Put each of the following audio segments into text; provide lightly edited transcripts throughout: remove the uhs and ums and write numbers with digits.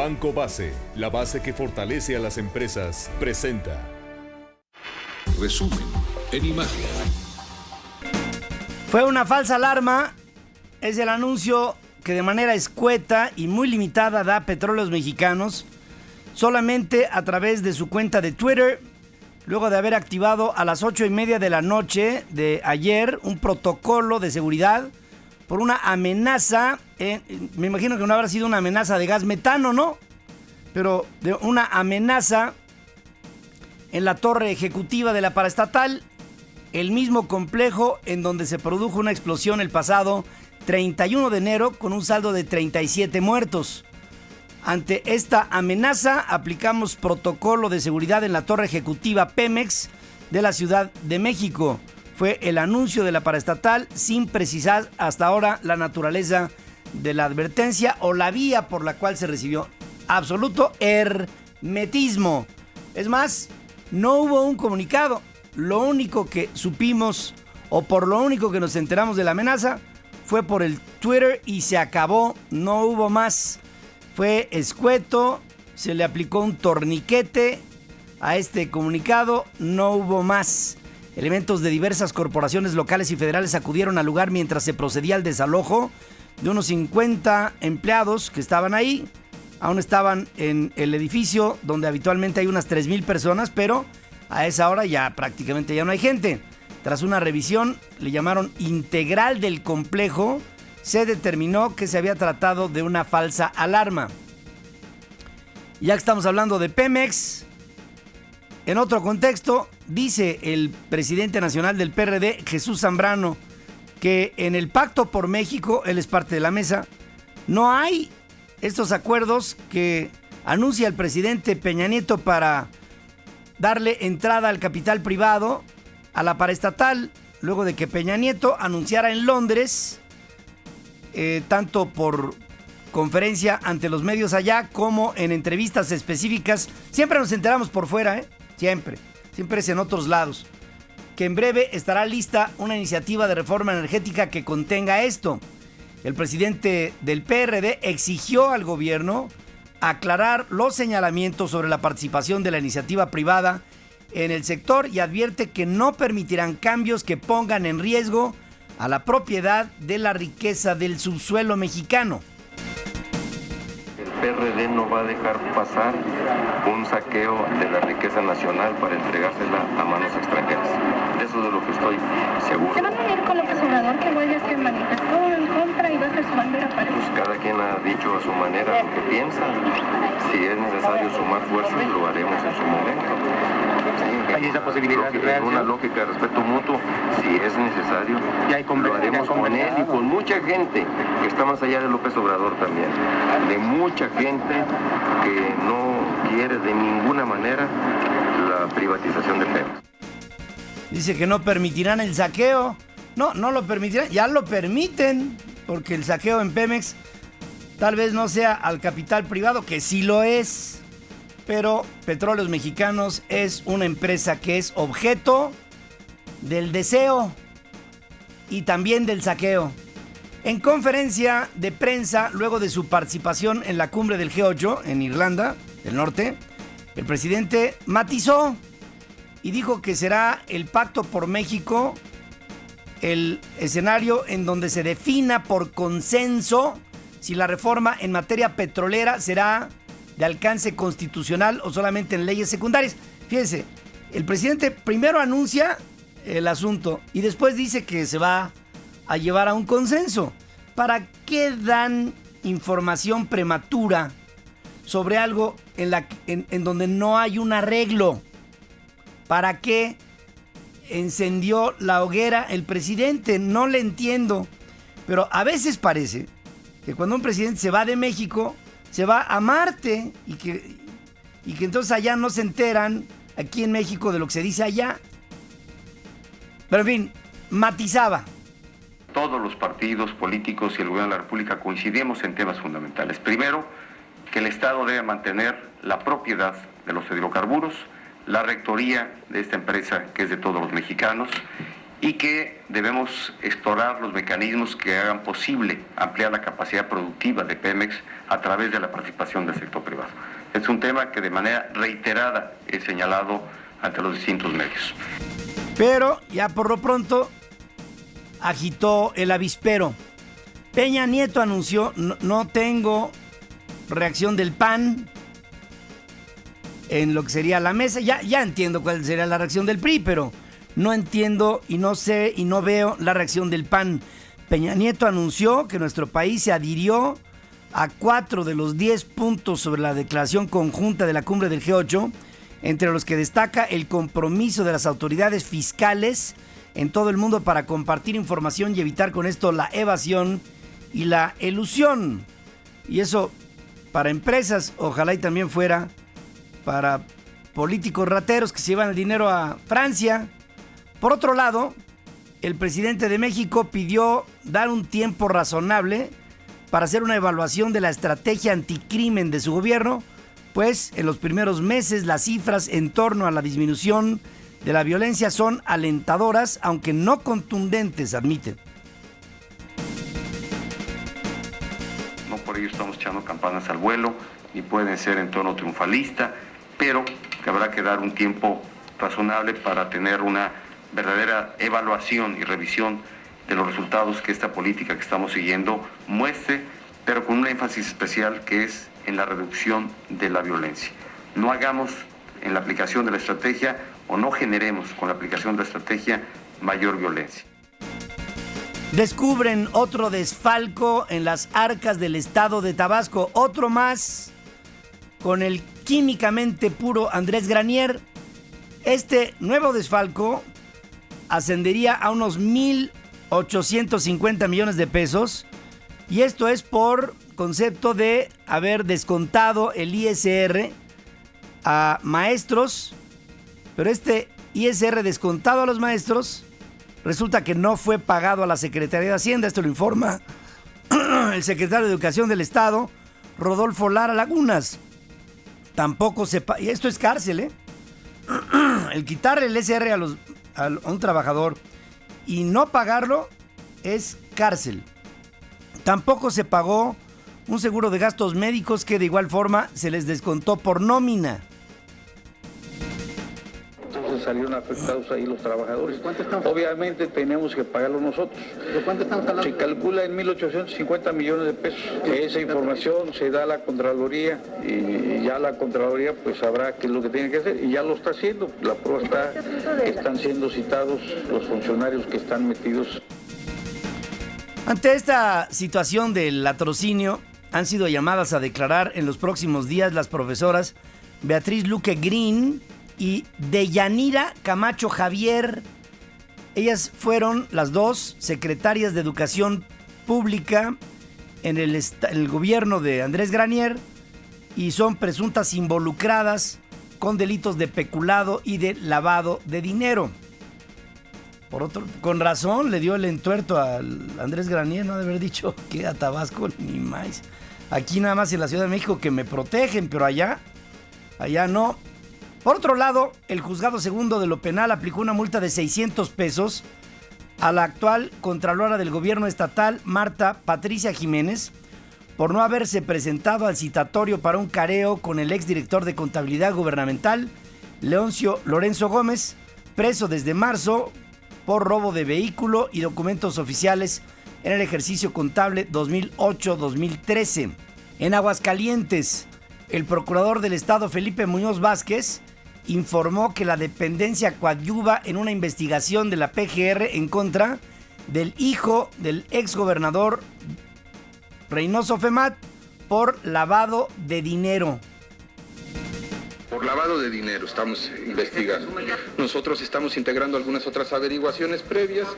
Banco Base, la base que fortalece a las empresas, presenta. Resumen en imagen. Fue una falsa alarma. Es el anuncio que de manera escueta y muy limitada da Petróleos Mexicanos solamente a través de su cuenta de Twitter, luego de haber activado a las 8:30 de la noche de ayer un protocolo de seguridad por una amenaza, me imagino que no habrá sido una amenaza de gas metano, ¿no? Pero de una amenaza en la torre ejecutiva de la paraestatal, el mismo complejo en donde se produjo una explosión el pasado 31 de enero con un saldo de 37 muertos. Ante esta amenaza, aplicamos protocolo de seguridad en la torre ejecutiva Pemex de la Ciudad de México. Fue el anuncio de la paraestatal sin precisar hasta ahora la naturaleza de la advertencia o la vía por la cual se recibió. Absoluto hermetismo. Es más, no hubo un comunicado. Lo único que supimos o por lo único que nos enteramos de la amenaza fue por el Twitter y se acabó. No hubo más. Fue escueto, se le aplicó un torniquete a este comunicado, no hubo más. Elementos de diversas corporaciones locales y federales acudieron al lugar mientras se procedía al desalojo de unos 50 empleados que estaban ahí. Aún estaban en el edificio donde habitualmente hay unas 3,000 personas, pero a esa hora ya prácticamente ya no hay gente. Tras una revisión, le llamaron integral del complejo, se determinó que se había tratado de una falsa alarma. Ya que estamos hablando de Pemex, en otro contexto, dice el presidente nacional del PRD, Jesús Zambrano, que en el Pacto por México, él es parte de la mesa, no hay estos acuerdos que anuncia el presidente Peña Nieto para darle entrada al capital privado a la paraestatal, luego de que Peña Nieto anunciara en Londres, tanto por conferencia ante los medios allá como en entrevistas específicas, siempre nos enteramos por fuera, siempre es en otros lados, que en breve estará lista una iniciativa de reforma energética que contenga esto. El presidente del PRD exigió al gobierno aclarar los señalamientos sobre la participación de la iniciativa privada en el sector y advierte que no permitirán cambios que pongan en riesgo a la propiedad de la riqueza del subsuelo mexicano. El PRD no va a dejar pasar un saqueo de la riqueza nacional para entregársela a manos extranjeras. De eso es de lo que estoy seguro. ¿Se van a ir con López Obrador, que vuelve a ser manifestó en contra y va a ser su bandera para eso? Pues cada quien ha dicho a su manera lo que piensa. Si es necesario sumar fuerzas, lo haremos en su momento. ¿Hay esa posibilidad real? Una lógica de respeto mutuo, si es necesario, lo haremos con él y con mucha gente que está más allá de López Obrador también. De mucha gente que no quiere de ninguna manera la privatización de Pemex. Dice que no permitirán el saqueo. No lo permitirán, ya lo permiten, porque el saqueo en Pemex tal vez no sea al capital privado, que sí lo es, pero Petróleos Mexicanos es una empresa que es objeto del deseo y también del saqueo. En conferencia de prensa, luego de su participación en la cumbre del G8 en Irlanda del Norte, el presidente matizó y dijo que será el Pacto por México el escenario en donde se defina por consenso si la reforma en materia petrolera será de alcance constitucional o solamente en leyes secundarias. Fíjense, el presidente primero anuncia el asunto y después dice que se va a llevar a un consenso. ¿Para qué dan información prematura sobre algo en donde no hay un arreglo? ¿Para qué encendió la hoguera el presidente? No le entiendo. Pero a veces parece que cuando un presidente se va de México, se va a Marte y que entonces allá no se enteran aquí en México de lo que se dice allá. Pero en fin, matizaba. Todos los partidos políticos y el gobierno de la República coincidimos en temas fundamentales. Primero, que el Estado debe mantener la propiedad de los hidrocarburos, la rectoría de esta empresa que es de todos los mexicanos y que debemos explorar los mecanismos que hagan posible ampliar la capacidad productiva de Pemex a través de la participación del sector privado. Es un tema que de manera reiterada he señalado ante los distintos medios. Pero ya por lo pronto agitó el avispero. Peña Nieto anunció, no tengo reacción del PAN en lo que sería la mesa. Ya entiendo cuál sería la reacción del PRI, pero no entiendo y no sé y no veo la reacción del PAN. Peña Nieto anunció que nuestro país se adhirió a 4 de los 10 puntos sobre la declaración conjunta de la cumbre del G8, entre los que destaca el compromiso de las autoridades fiscales en todo el mundo para compartir información y evitar con esto la evasión y la elusión. Y eso para empresas, ojalá y también fuera para políticos rateros que se llevan el dinero a Francia. Por otro lado, el presidente de México pidió dar un tiempo razonable para hacer una evaluación de la estrategia anticrimen de su gobierno, pues en los primeros meses las cifras en torno a la disminución de la violencia son alentadoras, aunque no contundentes, admite. No por ello estamos echando campanas al vuelo, ni pueden ser en tono triunfalista, pero que habrá que dar un tiempo razonable para tener una verdadera evaluación y revisión de los resultados que esta política que estamos siguiendo muestre, pero con un énfasis especial que es en la reducción de la violencia. No hagamos en la aplicación de la estrategia o no generemos con la aplicación de la estrategia mayor violencia. Descubren otro desfalco en las arcas del estado de Tabasco, otro más con el químicamente puro Andrés Granier. Este nuevo desfalco ascendería a unos 1,850 millones de pesos, y esto es por concepto de haber descontado el ISR a maestros, pero este ISR descontado a los maestros resulta que no fue pagado a la Secretaría de Hacienda. Esto lo informa el secretario de Educación del Estado, Rodolfo Lara Lagunas. Tampoco se paga, y esto es cárcel, el quitarle el ISR a un trabajador y no pagarlo es cárcel. Tampoco se pagó un seguro de gastos médicos que de igual forma se les descontó por nómina. Entonces salieron afectados ahí los trabajadores. Obviamente tenemos que pagarlo nosotros. ¿De cuánto estamos hablando? Se calcula en 1,850 millones de pesos. Esa información se da a la Contraloría y ya la Contraloría pues sabrá qué es lo que tiene que hacer y ya lo está haciendo. La prueba está que están siendo citados los funcionarios que están metidos. Ante esta situación del latrocinio, han sido llamadas a declarar en los próximos días las profesoras Beatriz Luque Green y Deyanira Camacho Javier. Ellas fueron las dos secretarias de Educación Pública en el gobierno de Andrés Granier y son presuntas involucradas con delitos de peculado y de lavado de dinero. Con razón le dio el entuerto a Andrés Granier, no ha de haber dicho que a Tabasco ni más. Aquí nada más en la Ciudad de México que me protegen, pero allá no. Por otro lado, el juzgado segundo de lo penal aplicó una multa de 600 pesos a la actual contralora del gobierno estatal, Marta Patricia Jiménez, por no haberse presentado al citatorio para un careo con el exdirector de contabilidad gubernamental, Leoncio Lorenzo Gómez, preso desde marzo por robo de vehículo y documentos oficiales en el ejercicio contable 2008-2013. En Aguascalientes, el procurador del estado Felipe Muñoz Vázquez informó que la dependencia coadyuva en una investigación de la PGR en contra del hijo del exgobernador Reynoso Femat por lavado de dinero. Por lavado de dinero estamos investigando. Nosotros estamos integrando algunas otras averiguaciones previas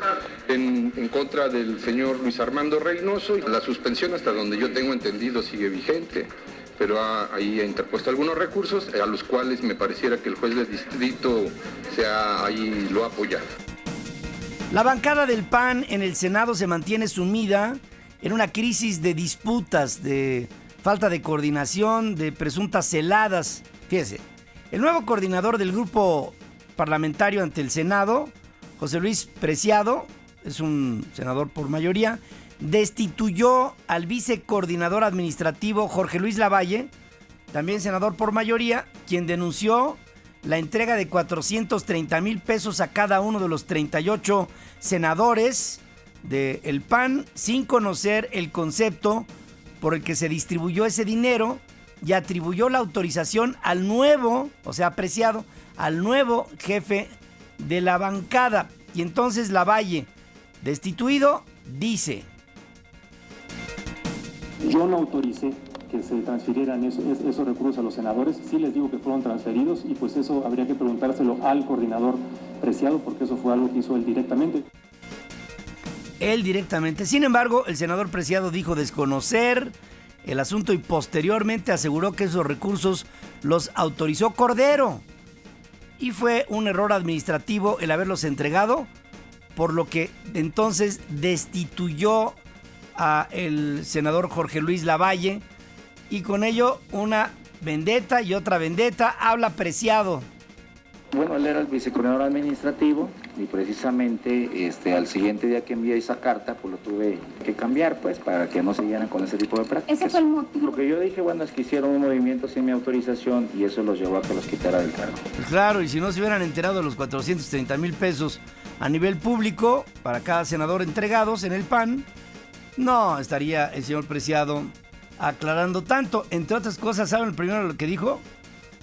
en contra del señor Luis Armando Reynoso. La suspensión, hasta donde yo tengo entendido, sigue vigente, pero ahí ha interpuesto algunos recursos a los cuales me pareciera que el juez del distrito ahí lo ha apoyado. La bancada del PAN en el Senado se mantiene sumida en una crisis de disputas, de falta de coordinación, de presuntas celadas. Fíjese, el nuevo coordinador del grupo parlamentario ante el Senado, José Luis Preciado, es un senador por mayoría, destituyó al vicecoordinador administrativo Jorge Luis Lavalle, también senador por mayoría, quien denunció la entrega de 430,000 pesos a cada uno de los 38 senadores del PAN sin conocer el concepto por el que se distribuyó ese dinero y atribuyó la autorización al nuevo, o sea, Preciado, al nuevo jefe de la bancada. Y entonces Lavalle, destituido, dice: yo no autoricé que se transfirieran esos recursos a los senadores. Sí les digo que fueron transferidos y pues eso habría que preguntárselo al coordinador Preciado, porque eso fue algo que hizo él directamente. Él directamente. Sin embargo, el senador Preciado dijo desconocer el asunto y posteriormente aseguró que esos recursos los autorizó Cordero. Y fue un error administrativo el haberlos entregado, por lo que entonces destituyó a el senador Jorge Luis Lavalle. Y con ello una vendetta y otra vendetta. Habla Preciado. Bueno, él era el vicecoordinador administrativo y precisamente al siguiente día que envié esa carta, pues lo tuve que cambiar, pues, para que no siguieran con ese tipo de prácticas. ¿Ese fue el motivo? Lo que yo dije, bueno, es que hicieron un movimiento sin mi autorización y eso los llevó a que los quitara del cargo. Pues claro, y si no se hubieran enterado de los 430,000 pesos a nivel público para cada senador entregados en el PAN, no estaría el señor Preciado aclarando tanto. Entre otras cosas, ¿saben el primero lo que dijo?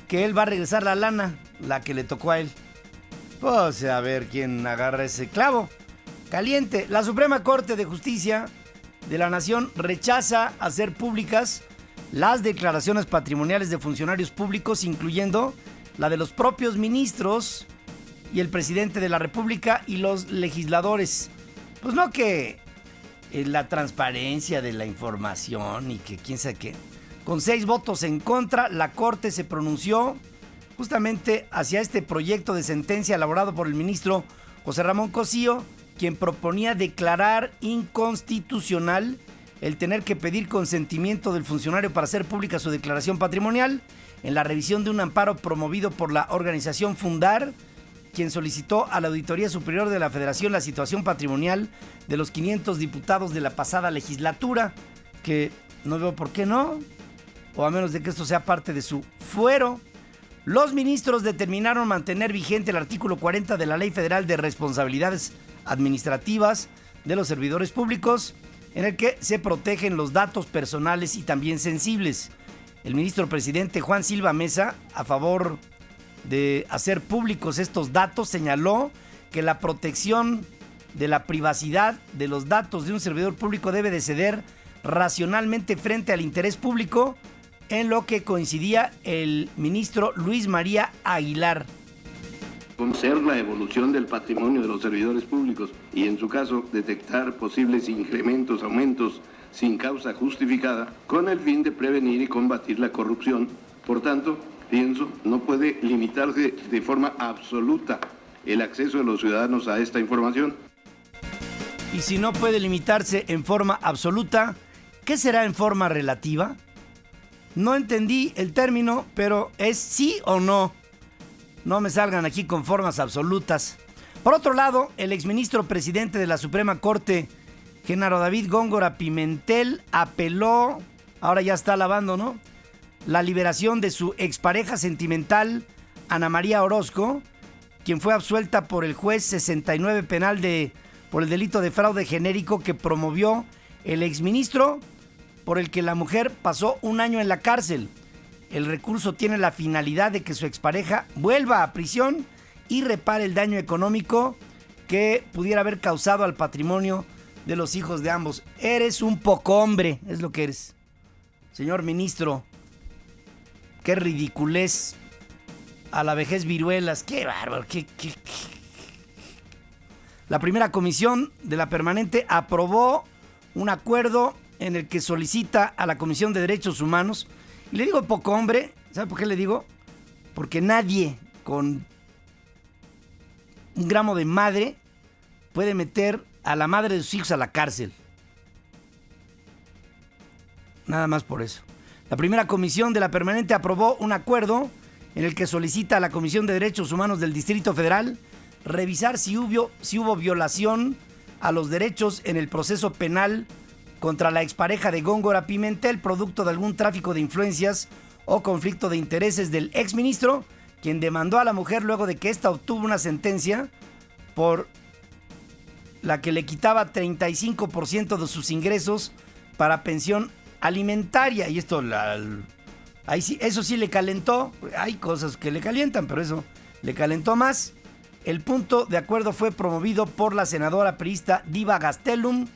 Que él va a regresar la lana, la que le tocó a él. Pues a ver quién agarra ese clavo caliente. La Suprema Corte de Justicia de la Nación rechaza hacer públicas las declaraciones patrimoniales de funcionarios públicos, incluyendo la de los propios ministros y el presidente de la República y los legisladores. Pues no que la transparencia de la información y que quién sabe qué. Con 6 votos en contra, la Corte se pronunció justamente hacia este proyecto de sentencia elaborado por el ministro José Ramón Cosío, quien proponía declarar inconstitucional el tener que pedir consentimiento del funcionario para hacer pública su declaración patrimonial en la revisión de un amparo promovido por la organización Fundar, quien solicitó a la Auditoría Superior de la Federación la situación patrimonial de los 500 diputados de la pasada legislatura, que no veo por qué no, o a menos de que esto sea parte de su fuero. Los ministros determinaron mantener vigente el artículo 40 de la Ley Federal de Responsabilidades Administrativas de los Servidores Públicos, en el que se protegen los datos personales y también sensibles. El ministro presidente Juan Silva Mesa, a favor de hacer públicos estos datos, señaló que la protección de la privacidad de los datos de un servidor público debe de ceder racionalmente frente al interés público, en lo que coincidía el ministro Luis María Aguilar. Conocer la evolución del patrimonio de los servidores públicos y, en su caso, detectar posibles incrementos, aumentos sin causa justificada, con el fin de prevenir y combatir la corrupción. Por tanto, pienso, no puede limitarse de forma absoluta el acceso de los ciudadanos a esta información. Y si no puede limitarse en forma absoluta, ¿qué será en forma relativa? No entendí el término, pero ¿es sí o no? No me salgan aquí con formas absolutas. Por otro lado, el exministro presidente de la Suprema Corte, Genaro David Góngora Pimentel, apeló, ahora ya está alabando, ¿no?, la liberación de su expareja sentimental, Ana María Orozco, quien fue absuelta por el juez 69 penal por el delito de fraude genérico que promovió el exministro, por el que la mujer pasó 1 año en la cárcel. El recurso tiene la finalidad de que su expareja vuelva a prisión y repare el daño económico que pudiera haber causado al patrimonio de los hijos de ambos. Eres un poco hombre, es lo que eres, señor ministro. Qué ridiculez. A la vejez viruelas. Qué bárbaro. La primera comisión de la permanente aprobó un acuerdo en el que solicita a la Comisión de Derechos Humanos, y le digo poco hombre, ¿sabe por qué le digo? Porque nadie con un gramo de madre puede meter a la madre de sus hijos a la cárcel. Nada más por eso. La primera comisión de la permanente aprobó un acuerdo en el que solicita a la Comisión de Derechos Humanos del Distrito Federal revisar si hubo violación a los derechos en el proceso penal contra la expareja de Góngora Pimentel, producto de algún tráfico de influencias o conflicto de intereses del exministro, quien demandó a la mujer luego de que ésta obtuvo una sentencia por la que le quitaba 35% de sus ingresos para pensión alimentaria. Y esto, ahí sí, eso sí le calentó. Hay cosas que le calientan, pero eso le calentó más. El punto de acuerdo fue promovido por la senadora priista Diva Gastelum,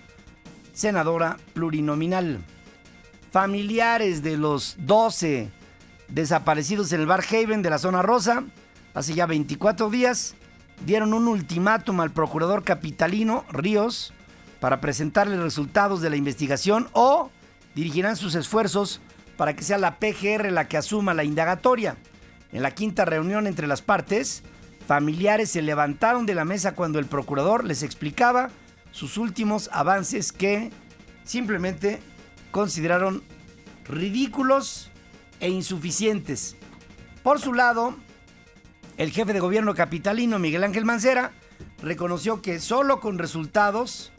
senadora plurinominal. Familiares de los 12 desaparecidos en el Bar Haven de la Zona Rosa, hace ya 24 días, dieron un ultimátum al procurador capitalino Ríos para presentarle resultados de la investigación o dirigirán sus esfuerzos para que sea la PGR la que asuma la indagatoria. En la quinta reunión entre las partes, familiares se levantaron de la mesa cuando el procurador les explicaba sus últimos avances que simplemente consideraron ridículos e insuficientes. Por su lado, el jefe de gobierno capitalino, Miguel Ángel Mancera, reconoció que solo con resultados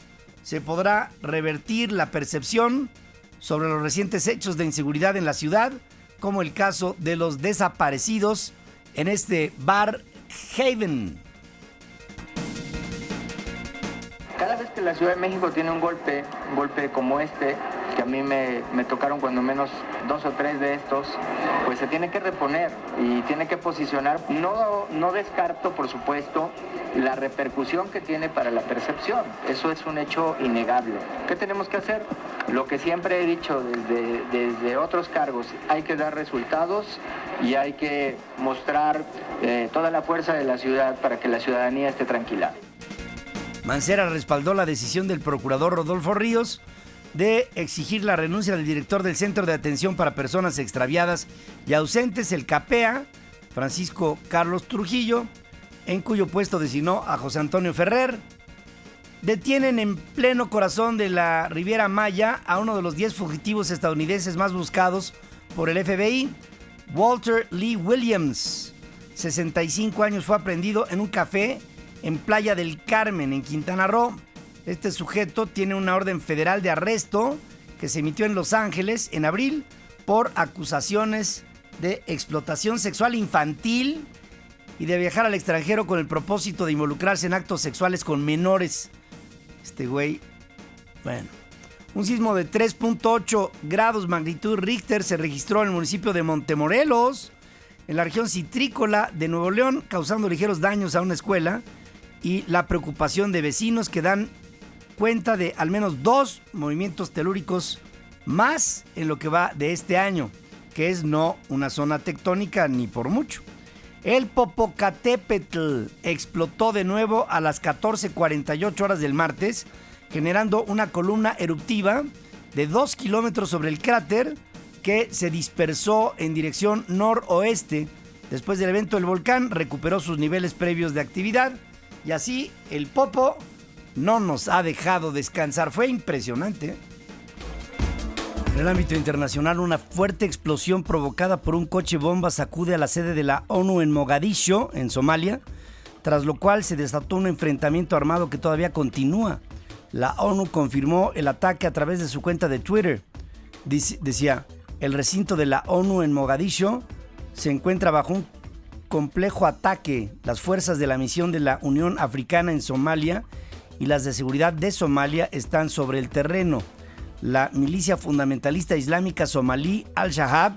se podrá revertir la percepción sobre los recientes hechos de inseguridad en la ciudad, como el caso de los desaparecidos en este Bar Haven. Cada vez que la Ciudad de México tiene un golpe como este, que a mí me tocaron cuando menos 2 o 3 de estos, pues se tiene que reponer y tiene que posicionar. No descarto, por supuesto, la repercusión que tiene para la percepción. Eso es un hecho innegable. ¿Qué tenemos que hacer? Lo que siempre he dicho desde otros cargos, hay que dar resultados y hay que mostrar toda la fuerza de la ciudad para que la ciudadanía esté tranquila. Mancera respaldó la decisión del procurador Rodolfo Ríos de exigir la renuncia del director del Centro de Atención para Personas Extraviadas y Ausentes, el CAPEA, Francisco Carlos Trujillo, en cuyo puesto designó a José Antonio Ferrer. Detienen en pleno corazón de la Riviera Maya a uno de los 10 fugitivos estadounidenses más buscados por el FBI, Walter Lee Williams. 65 años, fue aprehendido en un café en Playa del Carmen, en Quintana Roo. Este sujeto tiene una orden federal de arresto que se emitió en Los Ángeles en abril por acusaciones de explotación sexual infantil y de viajar al extranjero con el propósito de involucrarse en actos sexuales con menores. Este güey, bueno. Un sismo de 3.8 grados magnitud Richter se registró en el municipio de Montemorelos, en la región citrícola de Nuevo León, causando ligeros daños a una escuela y la preocupación de vecinos que dan cuenta de al menos 2 movimientos telúricos más en lo que va de este año, que es no una zona tectónica ni por mucho. El Popocatépetl explotó de nuevo a las 14:48 horas del martes, generando una columna eruptiva de 2 kilómetros sobre el cráter que se dispersó en dirección noroeste. Después del evento, el volcán recuperó sus niveles previos de actividad y así el Popo no nos ha dejado descansar. Fue impresionante. En el ámbito internacional, una fuerte explosión provocada por un coche bomba sacude a la sede de la ONU en Mogadiscio, en Somalia, tras lo cual se desató un enfrentamiento armado que todavía continúa. La ONU confirmó el ataque a través de su cuenta de Twitter. Decía, el recinto de la ONU en Mogadiscio se encuentra bajo un complejo ataque. Las fuerzas de la misión de la Unión Africana en Somalia y las de seguridad de Somalia están sobre el terreno. La milicia fundamentalista islámica somalí Al-Shabaab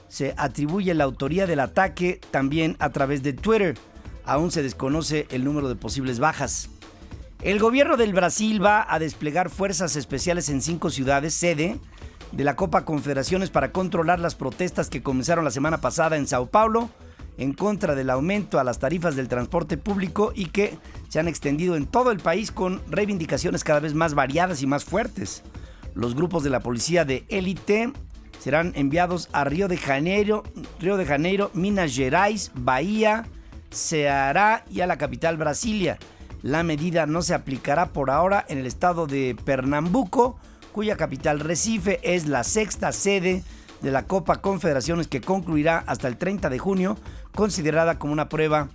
se atribuye la autoría del ataque también a través de Twitter. Aún se desconoce el número de posibles bajas. El gobierno del Brasil va a desplegar fuerzas especiales en 5 ciudades, sede de la Copa Confederaciones, para controlar las protestas que comenzaron la semana pasada en Sao Paulo en contra del aumento a las tarifas del transporte público y que se han extendido en todo el país con reivindicaciones cada vez más variadas y más fuertes. Los grupos de la policía de élite serán enviados a Río de Janeiro, Minas Gerais, Bahía, Ceará y a la capital Brasilia. La medida no se aplicará por ahora en el estado de Pernambuco, cuya capital Recife es la 6ª sede de la Copa Confederaciones, que concluirá hasta el 30 de junio, considerada como una prueba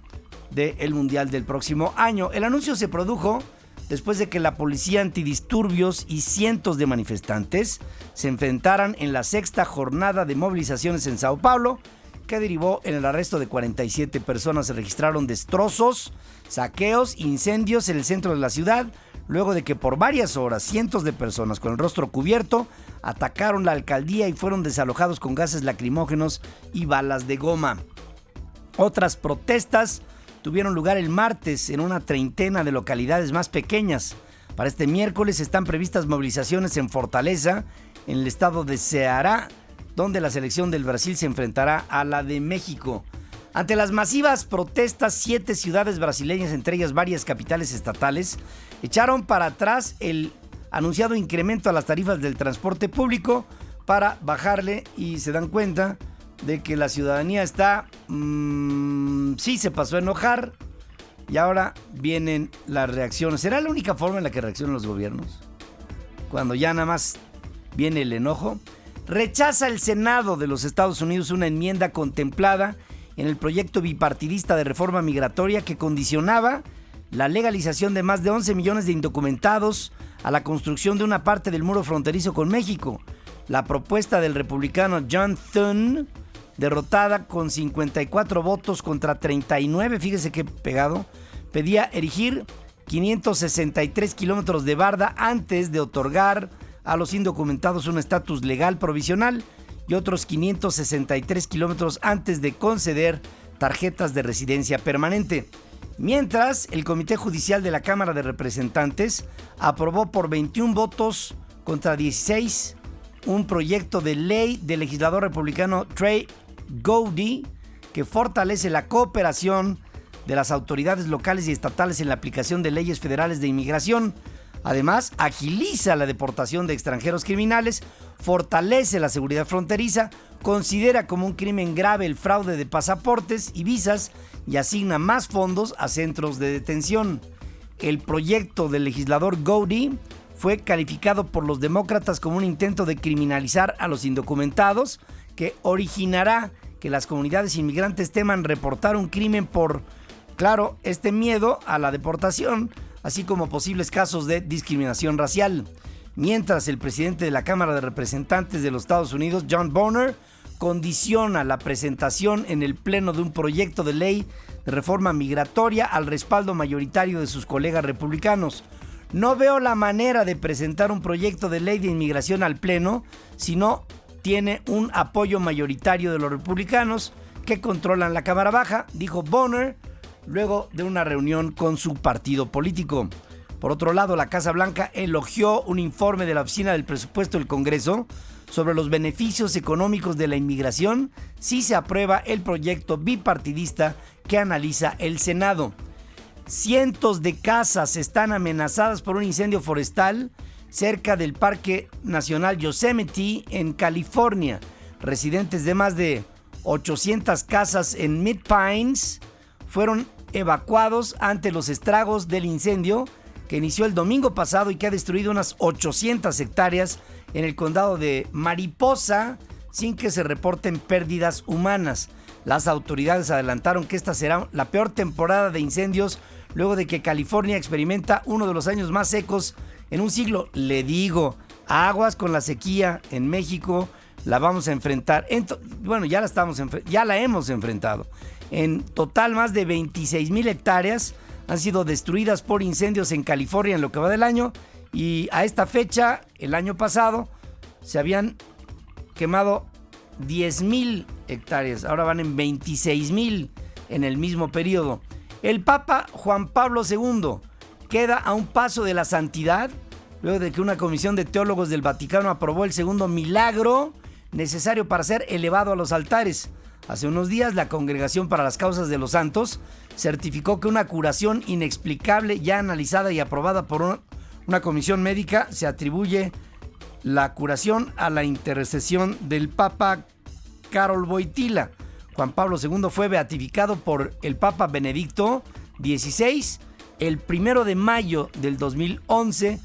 del Mundial del próximo año. El anuncio se produjo después de que la policía antidisturbios y cientos de manifestantes se enfrentaran en la 6ª jornada de movilizaciones en Sao Paulo, que derivó en el arresto de 47 personas. Se registraron destrozos, saqueos, incendios en el centro de la ciudad, luego de que por varias horas cientos de personas con el rostro cubierto atacaron la alcaldía y fueron desalojados con gases lacrimógenos y balas de goma. Otras protestas tuvieron lugar el martes en una treintena de localidades más pequeñas. Para este miércoles están previstas movilizaciones en Fortaleza, en el estado de Ceará, donde la selección del Brasil se enfrentará a la de México. Ante las masivas protestas, 7 ciudades brasileñas, entre ellas varias capitales estatales, echaron para atrás el anunciado incremento a las tarifas del transporte público para bajarle, y se dan cuenta de que la ciudadanía está, sí se pasó a enojar, y ahora vienen las reacciones. ¿Será la única forma en la que reaccionan los gobiernos? Cuando ya nada más viene el enojo. Rechaza el Senado de los Estados Unidos una enmienda contemplada en el proyecto bipartidista de reforma migratoria que condicionaba la legalización de más de 11 millones de indocumentados a la construcción de una parte del muro fronterizo con México. La propuesta del republicano John Thune, derrotada con 54 votos contra 39, fíjese qué pegado, pedía erigir 563 kilómetros de barda antes de otorgar a los indocumentados un estatus legal provisional y otros 563 kilómetros antes de conceder tarjetas de residencia permanente. Mientras, el Comité Judicial de la Cámara de Representantes aprobó por 21 votos contra 16 un proyecto de ley del legislador republicano Trey Gowdy que fortalece la cooperación de las autoridades locales y estatales en la aplicación de leyes federales de inmigración. Además, agiliza la deportación de extranjeros criminales, fortalece la seguridad fronteriza, considera como un crimen grave el fraude de pasaportes y visas y asigna más fondos a centros de detención. El proyecto del legislador Gowdy fue calificado por los demócratas como un intento de criminalizar a los indocumentados que originará que las comunidades inmigrantes teman reportar un crimen por, claro, este miedo a la deportación, así como posibles casos de discriminación racial. Mientras, el presidente de la Cámara de Representantes de los Estados Unidos, John Boehner, condiciona la presentación en el Pleno de un proyecto de ley de reforma migratoria al respaldo mayoritario de sus colegas republicanos. No veo la manera de presentar un proyecto de ley de inmigración al Pleno si no tiene un apoyo mayoritario de los republicanos que controlan la Cámara Baja, dijo Boehner, luego de una reunión con su partido político. Por otro lado, la Casa Blanca elogió un informe de la Oficina del Presupuesto del Congreso sobre los beneficios económicos de la inmigración si se aprueba el proyecto bipartidista que analiza el Senado. Cientos de casas están amenazadas por un incendio forestal cerca del Parque Nacional Yosemite en California. Residentes de más de 800 casas en Mid-Pines fueron evacuados ante los estragos del incendio que inició el domingo pasado y que ha destruido unas 800 hectáreas en el condado de Mariposa sin que se reporten pérdidas humanas. Las autoridades adelantaron que esta será la peor temporada de incendios luego de que California experimenta uno de los años más secos en un siglo. Le digo, aguas con la sequía en México, la vamos a enfrentar. Ya la hemos enfrentado. En total, más de 26,000 hectáreas han sido destruidas por incendios en California en lo que va del año, y a esta fecha, el año pasado, se habían quemado 10,000 hectáreas. Ahora van en 26,000 en el mismo periodo. El Papa Juan Pablo II queda a un paso de la santidad luego de que una comisión de teólogos del Vaticano aprobó el segundo milagro necesario para ser elevado a los altares. Hace unos días, la Congregación para las Causas de los Santos certificó que una curación inexplicable ya analizada y aprobada por una comisión médica se atribuye la curación a la intercesión del Papa Karol Wojtyła. Juan Pablo II fue beatificado por el Papa Benedicto XVI el 1 de mayo del 2011,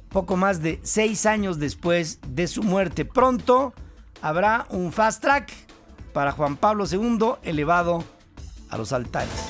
poco más de 6 años después de su muerte. Pronto habrá un fast track para Juan Pablo II elevado a los altares.